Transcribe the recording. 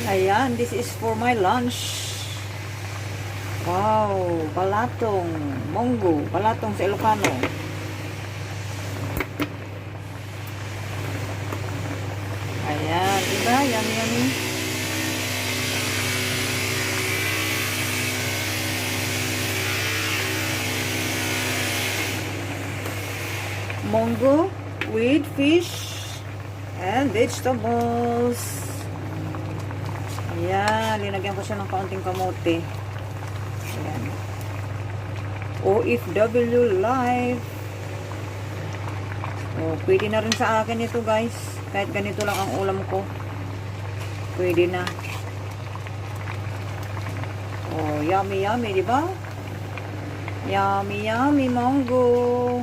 Ayan, this is for my lunch. Wow, balatong, monggo, balatong sa Ilocano. Ayan, diba? Yummy, yummy. Monggo with fish and vegetables. Ayan, linagyan ko siya ng kaunting kamote. Ayan. OFW life. Oh, pwede na rin sa akin ito, guys. Kahit ganito lang ang ulam ko. Pwede na. Oh, yummy, yummy, di ba? Yummy, yummy, mango.